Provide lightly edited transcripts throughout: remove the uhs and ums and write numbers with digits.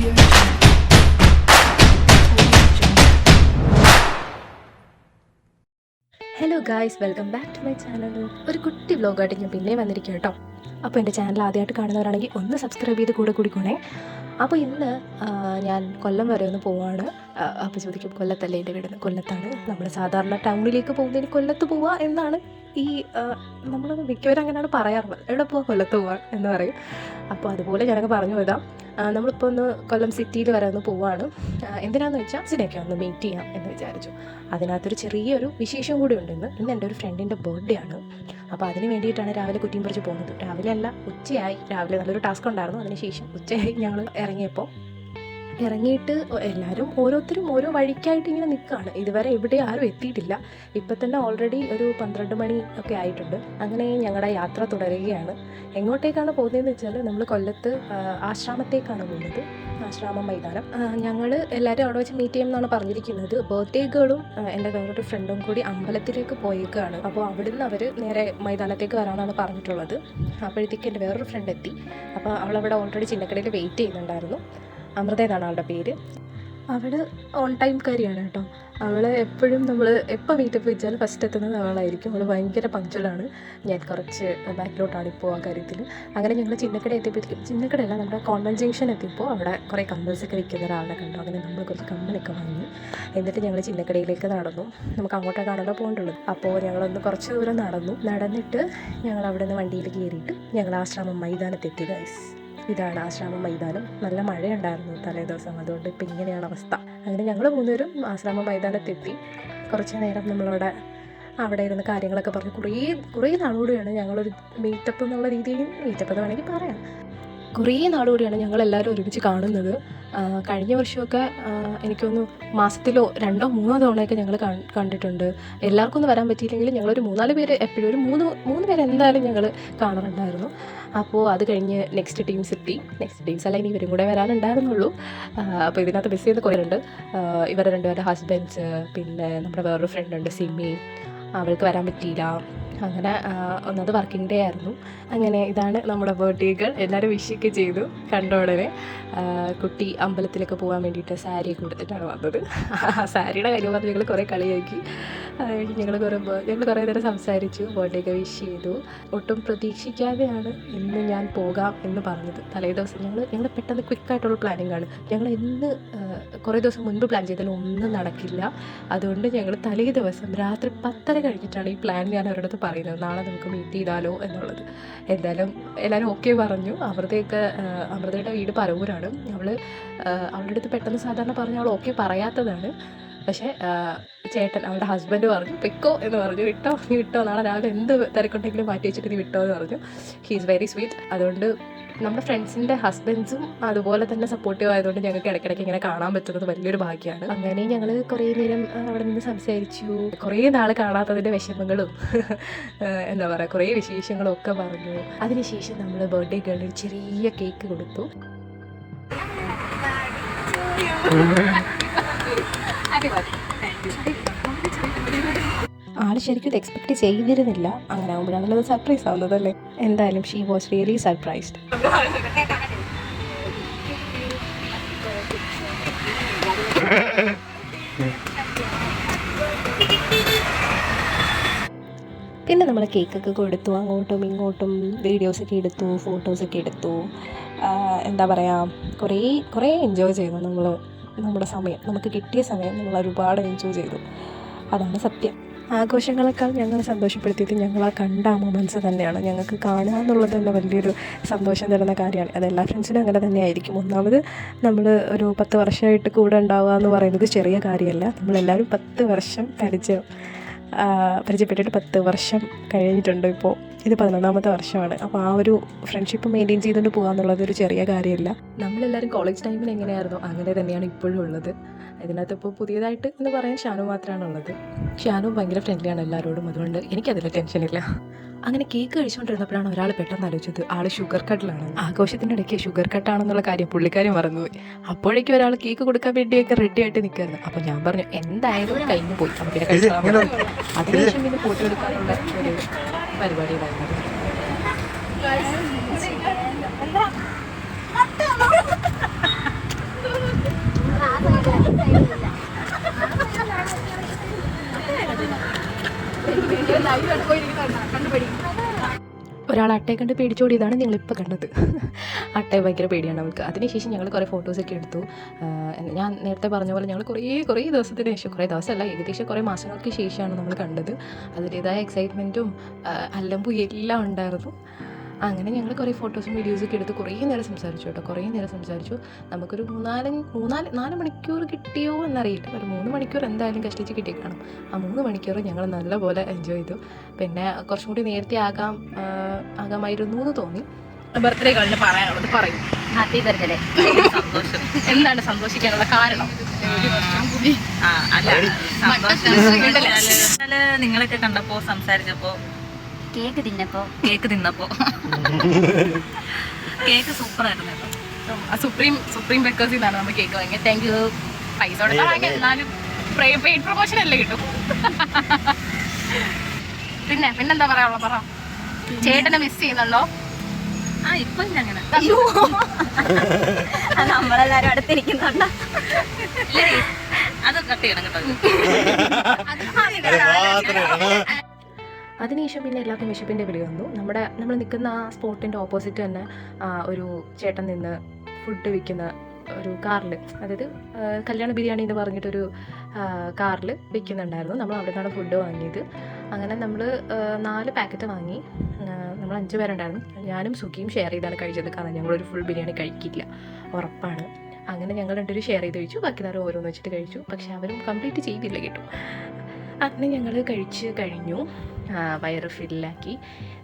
Hello guys, welcome back to my channel. ഒരു കുട്ടി വ്ലോഗായിട്ട് ഞാൻ പിന്നെ വന്നിരിക്കും കേട്ടോ. അപ്പോൾ എൻ്റെ ചാനൽ ആദ്യമായിട്ട് കാണുന്നവരാണെങ്കിൽ ഒന്ന് സബ്സ്ക്രൈബ് ചെയ്ത് കൂടിക്കോണേ. അപ്പോൾ ഇന്ന് ഞാൻ കൊല്ലം വരെ ഒന്ന് പോവാണ്. അപ്പോൾ ചോദിക്കും, കൊല്ലത്തല്ലേ എൻ്റെ വീട്? കൊല്ലത്താണ്. നമ്മൾ സാധാരണ ടൗണിലേക്ക് പോകുന്നതിന് കൊല്ലത്ത് പോവുക എന്നാണ് ഈ നമ്മൾ മിക്കവരും അങ്ങനെയാണ് പറയാറുള്ളത്. എവിടെ പോവാ? കൊല്ലത്ത് പോവാ എന്ന് പറയും. അപ്പോൾ അതുപോലെ ഞാനൊക്കെ പറഞ്ഞു പോയതാം. നമ്മളിപ്പോൾ ഒന്ന് കൊല്ലം സിറ്റിയിൽ വരെ ഒന്ന് പോവാണ്. എന്തിനാന്ന് വെച്ചാൽ സിനെയൊക്കെ ഒന്ന് മീറ്റ് ചെയ്യാം എന്ന് വിചാരിച്ചു. അതിനകത്തൊരു ചെറിയൊരു വിശേഷം കൂടി ഉണ്ടെന്ന്. ഇന്ന് എൻ്റെ ഒരു ഫ്രണ്ടിൻ്റെ ബർത്ത്ഡേ ആണ്. അപ്പോൾ അതിന് വേണ്ടിയിട്ടാണ് രാവിലെ കുറ്റിയും പറിച്ച് പോകുന്നത്. രാവിലെ അല്ല, ഉച്ചയായി. രാവിലെ നല്ലൊരു ടാസ്ക് ഉണ്ടായിരുന്നു. അതിനുശേഷം ഉച്ചയായി ഞങ്ങൾ ഇറങ്ങിയിട്ട് എല്ലാവരും ഓരോരുത്തരും ഓരോ വഴിക്കായിട്ട് ഇങ്ങനെ നിൽക്കുകയാണ്. ഇതുവരെ ഇവിടെ ആരും എത്തിയിട്ടില്ല. ഇപ്പം തന്നെ ഓൾറെഡി ഒരു 12 മണി ഒക്കെ ആയിട്ടുണ്ട്. അങ്ങനെ ഞങ്ങളുടെ യാത്ര തുടരുകയാണ്. എങ്ങോട്ടേക്കാണ് പോകുന്നതെന്ന് വെച്ചാൽ നമ്മൾ കൊല്ലത്ത് ആശ്രാമത്തേക്കാണ് പോകുന്നത്. ആശ്രാമം മൈതാനം. ഞങ്ങൾ എല്ലാവരും അവിടെ വെച്ച് മീറ്റ് ചെയ്യുമെന്നാണ് പറഞ്ഞിരിക്കുന്നത്. ബർത്ത്ഡേ ഗേളും എൻ്റെ വേറൊരു ഫ്രണ്ടും കൂടി അമ്പലത്തിലേക്ക് പോയേക്കാണ്. അപ്പോൾ അവിടുന്ന് അവർ നേരെ മൈതാനത്തേക്ക് വരാമെന്നാണ് പറഞ്ഞിട്ടുള്ളത്. അപ്പോഴത്തേക്ക് എൻ്റെ വേറൊരു ഫ്രണ്ട് എത്തി. അപ്പോൾ അവളവിടെ ഓൾറെഡി ചിന്നക്കടയിൽ വെയിറ്റ് ചെയ്യുന്നുണ്ടായിരുന്നു. അമൃത എന്നാണ് അവളുടെ പേര്. അവൾ ഓൺ ടൈം കാരിയാണ് കേട്ടോ. അവൾ എപ്പോഴും നമ്മൾ എപ്പോൾ മീറ്റപ്പ് വെച്ചാൽ ഫസ്റ്റ് എത്തുന്നത് അവളായിരിക്കും. അവൾ ഭയങ്കര പങ്ക്ച്വലാണ്. ഞാൻ കുറച്ച് ബാക്കിലോട്ടാണ് ഇപ്പോൾ ആ കാര്യത്തിൽ. അങ്ങനെ ഞങ്ങൾ ചിന്നക്കട എത്തിയപ്പോഴത്തേക്കും, ചിന്നക്കടയല്ല, നമ്മുടെ കോൺവെൻറ്റ് ജംഗ്ഷൻ എത്തിയപ്പോൾ അവിടെ കുറേ കമ്മൽസൊക്കെ വിൽക്കുന്ന ഒരാളെ കണ്ടു. അങ്ങനെ നമ്മൾ കുറച്ച് കമ്മലൊക്കെ വാങ്ങി. എന്നിട്ട് ഞങ്ങൾ ചിന്നക്കടയിലേക്ക് നടന്നു. നമുക്ക് അങ്ങോട്ടേക്കാണല്ലോ പോകേണ്ടുള്ളത്. അപ്പോൾ ഞങ്ങളൊന്ന് കുറച്ച് ദൂരം നടന്നിട്ട് ഞങ്ങൾ അവിടെ നിന്ന് വണ്ടിയിൽ കയറിയിട്ട് ഞങ്ങൾ ആശ്രാമം മൈതാനത്തെത്തി ഗൈസ്. ഇതാണ് ആശ്രാമം മൈതാനം. നല്ല മഴയുണ്ടായിരുന്നു തലേ ദിവസം, അതുകൊണ്ട് ഇപ്പം ഇങ്ങനെയാണ് അവസ്ഥ. അങ്ങനെ ഞങ്ങൾ മൂന്നുപേരും ആശ്രാമം മൈതാനത്തെത്തി. കുറച്ച് നേരം അവിടെ ഇരുന്ന് കാര്യങ്ങളൊക്കെ പറഞ്ഞ് കുറേ നാളുകൂടിയാണ് ഞങ്ങളൊരു മീറ്റപ്പ് എന്നുള്ള രീതിയിൽ, മീറ്റപ്പ് എന്ന് വേണമെങ്കിൽ പറയാം, കുറേ നാളുകൂടിയാണ് ഞങ്ങളെല്ലാവരും ഒരുമിച്ച് കാണുന്നത്. കഴിഞ്ഞ വർഷമൊക്കെ എനിക്കൊന്ന് മാസത്തിലോ 2 or 3 തവണയൊക്കെ ഞങ്ങൾ കണ്ടിട്ടുണ്ട്. എല്ലാവർക്കും ഒന്നും വരാൻ പറ്റിയില്ലെങ്കിലും ഞങ്ങളൊരു 3-4 പേര് എപ്പോഴും ഒരു 3 പേര് എന്തായാലും ഞങ്ങൾ കാണാറുണ്ടായിരുന്നു. അപ്പോൾ അത് കഴിഞ്ഞ് നെക്സ്റ്റ് ടീംസ് എത്തി. നെക്സ്റ്റ് ടീംസ് അല്ല, ഇനി ഇവരും കൂടെ വരാനുണ്ടായിരുന്നുള്ളൂ. അപ്പോൾ ഇതിനകത്ത് മിസ് ചെയ്ത് കുറേയുണ്ട്. ഇവരുടെ 2 പേരുടെ ഹസ്ബൻഡ്സ്, പിന്നെ നമ്മുടെ വേറൊരു ഫ്രണ്ടുണ്ട് സിമി, അവൾക്ക് വരാൻ പറ്റിയില്ല. അങ്ങനെ ഒന്നത് വർക്കിംഗ് ഡേ ആയിരുന്നു. അങ്ങനെ ഇതാണ് നമ്മുടെ ബർത്ത്ഡേകൾ. എല്ലാവരും വിഷൊക്കെ ചെയ്തു. കണ്ട ഉടനെ കുട്ടി അമ്പലത്തിലൊക്കെ പോകാൻ വേണ്ടിയിട്ട് സാരിയൊക്കെ കൊടുത്തിട്ടാണ് വന്നത്. സാരിയുടെ കാര്യം പറഞ്ഞ് ഞങ്ങൾ കുറേ കളിയാക്കി. ഞങ്ങൾ കുറേ നേരം സംസാരിച്ചു, ബർത്ത്ഡേയൊക്കെ വിഷ് ചെയ്തു. ഒട്ടും പ്രതീക്ഷിക്കാതെയാണ് ഇന്ന് ഞാൻ പോകാം എന്ന് പറഞ്ഞത്. തലേ ദിവസം ഞങ്ങൾ പെട്ടെന്ന് ക്വിക്കായിട്ടുള്ള പ്ലാനിങ് ആണ്. ഞങ്ങൾ ഇന്ന് കുറേ ദിവസം മുൻപ് പ്ലാൻ ചെയ്താലും ഒന്നും നടക്കില്ല. അതുകൊണ്ട് ഞങ്ങൾ തലേ ദിവസം രാത്രി 10:30 കഴിഞ്ഞിട്ടാണ് ഈ പ്ലാൻ ഞാൻ അവരുടെ അടുത്ത് പറയുന്നത്, നാളെ നമുക്ക് മീറ്റ് ചെയ്താലോ എന്നുള്ളത്. എന്തായാലും എല്ലാവരും ഓക്കെ പറഞ്ഞു. അമൃതയുടെ വീട് പരവൂരാണ്. അവളുടെ അടുത്ത് പെട്ടെന്ന് സാധാരണ പറഞ്ഞ അവൾ ഓക്കെ പറയാത്തതാണ്. പക്ഷേ ചേട്ടൻ, അവളുടെ ഹസ്ബൻഡ് പറഞ്ഞു പൊയ്ക്കോ എന്ന് പറഞ്ഞു. വിട്ടോ, നാളെ രാവിലെ എന്ത് തിരക്കുണ്ടെങ്കിലും മാറ്റി വെച്ചിട്ട് നീ വിട്ടോ എന്ന് പറഞ്ഞു. He is very sweet. അതുകൊണ്ട് നമ്മുടെ ഫ്രണ്ട്സിൻ്റെ ഹസ്ബൻഡ്സും അതുപോലെ തന്നെ സപ്പോർട്ടീവ് ആയതുകൊണ്ട് ഞങ്ങൾക്ക് ഇടയ്ക്കിടയ്ക്ക് ഇങ്ങനെ കാണാൻ പറ്റുന്നത് വലിയൊരു ഭാഗ്യമാണ്. അങ്ങനെ ഞങ്ങൾ കുറേ നേരം അവിടെ നിന്ന് സംസാരിച്ചു. കുറേ നാൾ കാണാത്തതിൻ്റെ വിഷമങ്ങളും എന്താ പറയുക, കുറേ വിശേഷങ്ങളും ഒക്കെ പറഞ്ഞു. അതിനുശേഷം നമ്മൾ ബർത്ത്ഡേ ഗേളിന് ഒരു ചെറിയ കേക്ക് കൊടുത്തു. ആൾ ശരിക്കും ഇത് എക്സ്പെക്റ്റ് ചെയ്തിരുന്നില്ല. അങ്ങനെ ആകുമ്പോഴാണല്ലോ സർപ്രൈസ് ആവുന്നതല്ലേ. എന്തായാലും ഷീ വാസ് റിയലി സർപ്രൈസ്ഡ്. പിന്നെ നമ്മൾ കേക്കൊക്കെ കൊടുത്തു. അങ്ങോട്ടും ഇങ്ങോട്ടും വീഡിയോസൊക്കെ എടുത്തു, ഫോട്ടോസൊക്കെ എടുത്തു. എന്താ പറയുക, കുറേ എൻജോയ് ചെയ്തു. നമ്മുടെ സമയം, നമുക്ക് കിട്ടിയ സമയം നമ്മൾ ഒരുപാട് എൻജോയ് ചെയ്തു. അതാണ് സത്യം. ആഘോഷങ്ങളെക്കാൾ ഞങ്ങളെ സന്തോഷപ്പെടുത്തിയത് ഞങ്ങൾ കണ്ട ആ മൊമെൻറ്റ്സ് തന്നെയാണ്. ഞങ്ങൾക്ക് കാണുക എന്നുള്ളത് തന്നെ വലിയൊരു സന്തോഷം തരുന്ന കാര്യമാണ്. അതെല്ലാ ഫ്രണ്ട്സിനും അങ്ങനെ തന്നെ ആയിരിക്കും. ഒന്നാമത് നമ്മൾ ഒരു 10 വർഷമായിട്ട് കൂടെ ഉണ്ടാവുക എന്ന് പറയുന്നത് ചെറിയ കാര്യമല്ല. നമ്മളെല്ലാവരും 10 വർഷം പരിചയപ്പെട്ടിട്ട് 10 വർഷം കഴിഞ്ഞിട്ടുണ്ട്. ഇപ്പോൾ ഇത് 11ാമത്തെ വർഷമാണ്. അപ്പോൾ ആ ഒരു ഫ്രണ്ട്ഷിപ്പ് മെയിൻറ്റെയിൻ ചെയ്തുകൊണ്ട് പോകുക എന്നുള്ളത് ഒരു ചെറിയ കാര്യമല്ല. നമ്മളെല്ലാവരും കോളേജ് ടൈമിൽ എങ്ങനെയായിരുന്നു അങ്ങനെ തന്നെയാണ് ഇപ്പോഴും ഉള്ളത്. ഇതിനകത്ത് ഇപ്പോൾ പുതിയതായിട്ട് എന്ന് പറയാൻ ഷാനു മാത്രമാണ് ഉള്ളത്. ഷാനു ഭയങ്കര ഫ്രണ്ട്ലിയാണ് എല്ലാവരോടും, അതുകൊണ്ട് എനിക്കതിൽ ടെൻഷനില്ല. അങ്ങനെ കേക്ക് കഴിച്ചുകൊണ്ടിരുന്നപ്പോഴാണ് ഒരാൾ പെട്ടെന്ന് ആലോചിച്ചത് ആൾ ഷുഗർ കട്ടിലാണ്. ആഘോഷത്തിൻ്റെ ഇടയ്ക്ക് ഷുഗർ കട്ടാണെന്നുള്ള കാര്യം പുള്ളിക്കാരും മറന്നുപോയി. അപ്പോഴേക്കും ഒരാൾ കേക്ക് കൊടുക്കാൻ വേണ്ടിയൊക്കെ റെഡി ആയിട്ട് നിൽക്കായിരുന്നു. അപ്പോൾ ഞാൻ പറഞ്ഞു എന്തായാലും കഴിഞ്ഞു പോയി, അപ്പോൾ പിന്നെ കഴിച്ചാൽ. അതിനുശേഷം പിന്നെ ഫോട്ടോ എടുക്കാനുള്ള ഒരു പരിപാടിയിലായിരുന്നു. അട്ടയെ കണ്ട് പേടിച്ചോടിയതാണ് നിങ്ങളിപ്പോൾ കണ്ടത്. അട്ടയെ ഭയങ്കര പേടിയാണ് അവൾക്ക്. അതിനുശേഷം ഞങ്ങൾ കുറേ ഫോട്ടോസൊക്കെ എടുത്തു. ഞാൻ നേരത്തെ പറഞ്ഞ പോലെ ഞങ്ങൾ കുറേ ദിവസത്തിന് ശേഷം, കുറേ ദിവസമല്ല, ഏകദേശം കുറേ മാസങ്ങൾക്ക് ശേഷമാണ് നമ്മൾ കണ്ടത്. അതിൻ്റേതായ എക്സൈറ്റ്മെൻറ്റും അല്ലമ്പും എല്ലാം ഉണ്ടായിരുന്നു. അങ്ങനെ ഞങ്ങൾ കുറേ ഫോട്ടോസും വീഡിയോസൊക്കെ എടുത്ത് കുറേ നേരം സംസാരിച്ചു കേട്ടോ. കുറേ നേരം സംസാരിച്ചു. നമുക്കൊരു 4 മണിക്കൂർ കിട്ടിയോ എന്നറിയില്ല. ഒരു 3 മണിക്കൂർ എന്തായാലും കഷ്ടിച്ച് കിട്ടി കാണും. ആ 3 മണിക്കൂർ ഞങ്ങൾ നല്ലപോലെ എൻജോയ് ചെയ്തു. പിന്നെ കുറച്ചും കൂടി നേരത്തെ ആകാമായിരുന്നു എന്ന് തോന്നി. ബർത്ത്ഡേ കഴിഞ്ഞ് പറയാനുള്ളത് പറയും. Happy birthday. സന്തോഷം. എന്താണ് സന്തോഷിക്കാനുള്ള കാരണം? നിങ്ങളൊക്കെ കണ്ടപ്പോ സംസാരിച്ചപ്പോ കേക്ക് തിന്നപ്പോ കേക്ക് സൂപ്പർ ആയിരുന്നു. സുപ്രീം ബേക്കേഴ്സിൽ നിന്നാണ് നമ്മൾ കേക്ക് വാങ്ങിയത്. Thank you. പൈസ കൊടുത്താൽ വാങ്ങിയത്, എന്നാലും പെയ്ഡ് പ്രൊമോഷൻ അല്ലേ കിട്ടും. പിന്നെന്താ പറയാനുള്ള പറ. ചേട്ടനെ മിസ് ചെയ്യുന്നുണ്ടോ? ഇപ്പൊ അങ്ങനെ നമ്മളെല്ലാരും അടുത്തിരിക്കുന്നുണ്ടോ? അത് കട്ട് ചെയ്യണം കേട്ടോ. അതിനുശേഷം പിന്നെ എല്ലാവർക്കും വിശപ്പിൻ്റെ വിളി വന്നു. നമ്മൾ നിൽക്കുന്ന ആ സ്പോട്ടിൻ്റെ ഓപ്പോസിറ്റ് തന്നെ ഒരു ചേട്ടൻ നിന്ന് ഫുഡ് വിൽക്കുന്ന ഒരു കാറിൽ, അതായത് കല്യാണ ബിരിയാണി എന്ന് പറഞ്ഞിട്ടൊരു കാറിൽ വിൽക്കുന്നുണ്ടായിരുന്നു. നമ്മൾ അവിടെ നിന്നാണ് ഫുഡ് വാങ്ങിയത്. അങ്ങനെ നമ്മൾ 4 പാക്കറ്റ് വാങ്ങി. നമ്മൾ 5 പേരുണ്ടായിരുന്നു. ഞാനും സുഖിയും ഷെയർ ചെയ്താണ് കഴിച്ചത്. കാരണം ഞങ്ങളൊരു ഫുൾ ബിരിയാണി കഴിക്കില്ല, ഉറപ്പാണ്. അങ്ങനെ ഞങ്ങൾ രണ്ടുപേരും ഷെയർ ചെയ്ത് കഴിച്ചു. ബാക്കി നേരം ഓരോന്ന് വെച്ചിട്ട് കഴിച്ചു. പക്ഷെ അവരും കംപ്ലീറ്റ് ചെയ്തില്ല കേട്ടോ. അങ്ങനെ ഞങ്ങൾ കഴിച്ച് കഴിഞ്ഞു. വയറ് ഫില്ലാക്കി.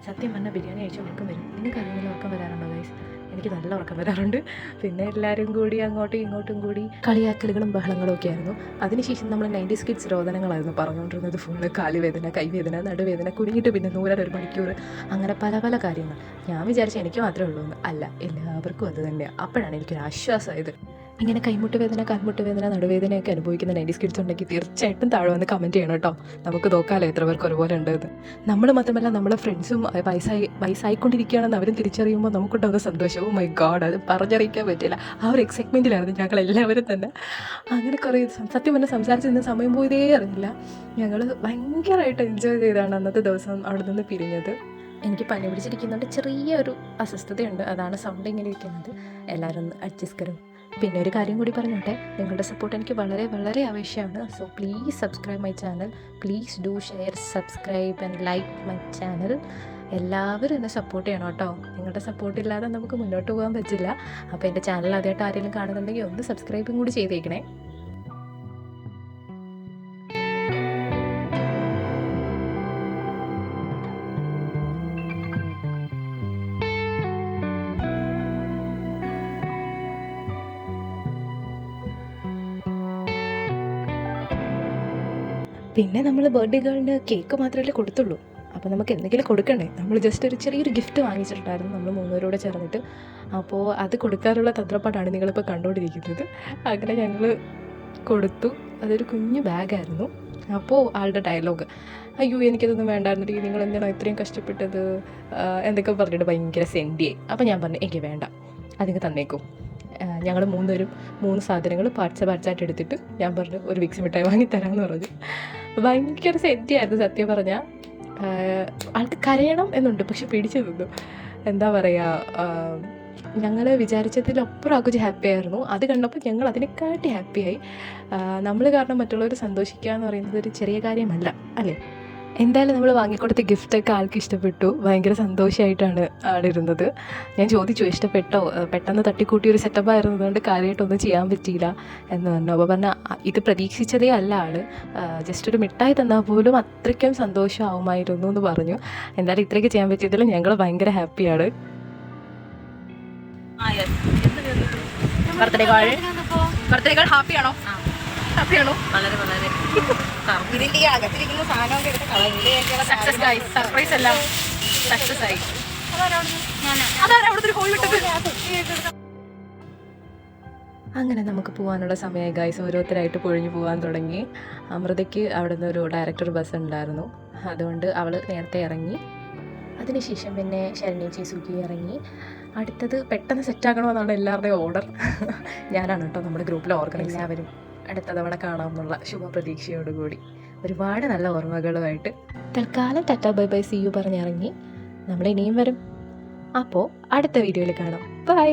സത്യം പറഞ്ഞാൽ ബിരിയാണി കഴിച്ച് ഉറക്കം വരും. നിങ്ങൾക്ക് അറിയുന്ന ഉറക്കം വരാറുണ്ടോ ഗൈസ്? എനിക്ക് നല്ല ഉറക്കം വരാറുണ്ട്. പിന്നെ എല്ലാവരും കൂടി അങ്ങോട്ടും ഇങ്ങോട്ടും കൂടി കളിയാക്കലുകളും ബഹളങ്ങളും ഒക്കെ ആയിരുന്നു. അതിനുശേഷം നമ്മൾ 90s കിഡ്സ് രോദനങ്ങളായിരുന്നു പറഞ്ഞുകൊണ്ടിരുന്നത്. ഫുള്ള് കാലുവേദന, കൈവേദന, നടുവേദന, കുനിഞ്ഞിട്ട് പിന്നെ 1 മണിക്കൂർ, അങ്ങനെ പല കാര്യങ്ങൾ. ഞാൻ വിചാരിച്ചു എനിക്ക് മാത്രമേ ഉള്ളൂ എന്ന്. അല്ല, എല്ലാവർക്കും അത് തന്നെയാണ്. അപ്പോഴാണ് എനിക്കൊരു ആശ്വാസമായത്. ഇങ്ങനെ കൈമുട്ട് വേദന, കാൽമുട്ട് വേദന, നടുവേദനയൊക്കെ അനുഭവിക്കുന്ന 90s കിഡ്സ് ഉണ്ടെങ്കിൽ തീർച്ചയായിട്ടും താഴെ വന്ന് കമൻറ്റ് ചെയ്യണം കേട്ടോ. നമുക്ക് നോക്കാമല്ലോ എത്ര പേർക്ക് ഒരുപോലെ ഉണ്ടെന്ന്. നമ്മൾ മാത്രമല്ല, നമ്മളെ ഫ്രണ്ട്സും വയസ്സായിക്കൊണ്ടിരിക്കുകയാണെന്ന് അവരും തിരിച്ചറിയുമ്പോൾ നമുക്കുണ്ടാകുന്ന സന്തോഷവും മൈ ഗോഡ്, അത് പറഞ്ഞറിയിക്കാൻ പറ്റില്ല. ആ ഒരു എക്സൈറ്റ്മെൻറ്റിലായിരുന്നു ഞങ്ങളെല്ലാവരും തന്നെ. അങ്ങനെ കുറേ സത്യം പറഞ്ഞാൽ സംസാരിച്ചിരുന്ന സമയം പോയതേ അറിയില്ല. ഞങ്ങൾ ഭയങ്കരമായിട്ട് എൻജോയ് ചെയ്താണ് അന്നത്തെ ദിവസം അവിടെ നിന്ന് പിരിഞ്ഞത്. എനിക്ക് പനി പിടിച്ചിരിക്കുന്നുണ്ട്, ചെറിയൊരു അസ്വസ്ഥതയുണ്ട്. അതാണ് സൗണ്ട് ഇങ്ങനെ ഇരിക്കുന്നത്. എല്ലാവരും ഒന്ന് അഡ്ജസ്റ്റ് കരും. പിന്നെ ഒരു കാര്യം കൂടി പറഞ്ഞോട്ടെ, നിങ്ങളുടെ സപ്പോർട്ട് എനിക്ക് വളരെ ആവശ്യമാണ്. So please subscribe my channel. Please do share, subscribe and like my channel. എല്ലാവരും എന്നെ സപ്പോർട്ട് ചെയ്യണം കേട്ടോ. നിങ്ങളുടെ സപ്പോർട്ടില്ലാതെ നമുക്ക് മുന്നോട്ട് പോകാൻ പറ്റില്ല. അപ്പോൾ എൻ്റെ ചാനൽ ആദ്യമായിട്ട് ആരെങ്കിലും കാണുന്നുണ്ടെങ്കിൽ ഒന്ന് സബ്സ്ക്രൈബും കൂടി ചെയ്തേക്കണേ. പിന്നെ നമ്മൾ ബർത്ത്ഡേ ഗേളിന് കേക്ക് മാത്രമല്ലേ കൊടുത്തുള്ളൂ. അപ്പോൾ നമുക്ക് എന്തെങ്കിലും കൊടുക്കണ്ടേ. നമ്മൾ ജസ്റ്റ് ഒരു ചെറിയൊരു ഗിഫ്റ്റ് വാങ്ങിച്ചിട്ടുണ്ടായിരുന്നു നമ്മൾ 3 പേരോടെ ചേർന്നിട്ട്. അപ്പോൾ അത് കൊടുക്കാനുള്ള തന്ത്രപ്പാടാണ് നിങ്ങളിപ്പോൾ കണ്ടുകൊണ്ടിരിക്കുന്നത്. അങ്ങനെ ഞങ്ങൾ കൊടുത്തു. അതൊരു കുഞ്ഞു ബാഗായിരുന്നു. അപ്പോൾ ആളുടെ ഡയലോഗ്, അയ്യോ എനിക്കതൊന്നും വേണ്ടായിരുന്നില്ല, നിങ്ങൾ എന്തിനാണ് ഇത്രയും കഷ്ടപ്പെട്ടത് എന്തൊക്കെ പറഞ്ഞിട്ട് ഭയങ്കര സെൻറ്റിയായി. അപ്പോൾ ഞാൻ പറഞ്ഞു എനിക്ക് വേണ്ട, അതിങ്ങ് തന്നേക്കും. ഞങ്ങൾ 3 പേരും 3 സാധനങ്ങൾ പാർട്സായിട്ട് എടുത്തിട്ട് ഞാൻ പറഞ്ഞു ഒരു വിക്സ് മിഠായി വാങ്ങിത്തരാമെന്ന് പറഞ്ഞു. ഭയങ്കര സെൻറ്റിയായിരുന്നു സത്യം പറഞ്ഞാൽ. ആൾക്ക് കരയണം എന്നുണ്ട്, പക്ഷെ പിടിച്ചു നിന്നു. എന്താ പറയുക, ഞങ്ങൾ വിചാരിച്ചതിലപ്പുറം ആൾക്ക് ഹാപ്പി ആയിരുന്നു. അത് കണ്ടപ്പോൾ ഞങ്ങൾ അതിനെക്കാട്ടി ഹാപ്പിയായി. നമ്മൾ കാരണം മറ്റുള്ളവർ സന്തോഷിക്കുക എന്ന് പറയുന്നത് ഒരു ചെറിയ കാര്യമല്ല അല്ലേ. എന്തായാലും നമ്മൾ വാങ്ങിക്കൊടുത്ത ഗിഫ്റ്റൊക്കെ ആൾക്ക് ഇഷ്ടപ്പെട്ടു. ഭയങ്കര സന്തോഷമായിട്ടാണ് ആളിരുന്നത്. ഞാൻ ചോദിച്ചു ഇഷ്ടപ്പെട്ടോ, പെട്ടെന്ന് തട്ടിക്കൂട്ടിയൊരു സെറ്റപ്പ് ആയിരുന്നതുകൊണ്ട് കാര്യമായിട്ടൊന്നും ചെയ്യാൻ പറ്റിയില്ല എന്ന് പറഞ്ഞു. അപ്പോൾ പറഞ്ഞാൽ ഇത് പ്രതീക്ഷിച്ചതേ അല്ല ആൾ, ജസ്റ്റ് ഒരു മിഠായി തന്നാൽ പോലും അത്രയ്ക്കും സന്തോഷമാവുമായിരുന്നു എന്ന് പറഞ്ഞു. എന്തായാലും ഇത്രയൊക്കെ ചെയ്യാൻ പറ്റിയതിൽ ഞങ്ങൾ ഭയങ്കര ഹാപ്പിയാണ്. ബർത്ത്ഡേ ഗേൾ ഹാപ്പിയാണോ? ഹാപ്പിയാണോ? വളരെ ഇതിന്റെ ഈ അകത്തിരിക്കുന്ന സാധനമൊക്കെ എടുത്ത് കളഞ്ഞു. സക്സസ് ആയി, സർപ്രൈസ് എല്ലാം സക്സസ് ആയി. അവിടുത്തെ ഹോൾ വിട്ടത്. അങ്ങനെ നമുക്ക് പോകാനുള്ള സമയമായി ഗൈസ്. ഓരോരുത്തരായിട്ട് പൊഴിഞ്ഞു പോകാൻ തുടങ്ങി. അമൃതയ്ക്ക് അവിടെ നിന്ന് ഒരു ഡയറക്ടർ ബസ് ഉണ്ടായിരുന്നു, അതുകൊണ്ട് അവൾ നേരത്തെ ഇറങ്ങി. അതിനുശേഷം പിന്നെ ശരണേച്ചി സുഖി ഇറങ്ങി. അടുത്തത് പെട്ടെന്ന് സെറ്റാക്കണമെന്നാണ് എല്ലാവരുടെയും ഓർഡർ. ഞാനാണ് കേട്ടോ നമ്മുടെ ഗ്രൂപ്പിലെ ഓർഗനൈസർ. എല്ലാവരും അടുത്ത തവണ കാണാമെന്നുള്ള ശുഭപ്രതീക്ഷയോടുകൂടി ഒരുപാട് നല്ല ഓർമ്മകളുമായിട്ട് തൽക്കാലം tata bye bye see you പറഞ്ഞിറങ്ങി. നമ്മൾ ഇനിയും വരും. അപ്പോൾ അടുത്ത വീഡിയോയിൽ കാണാം. ബൈ.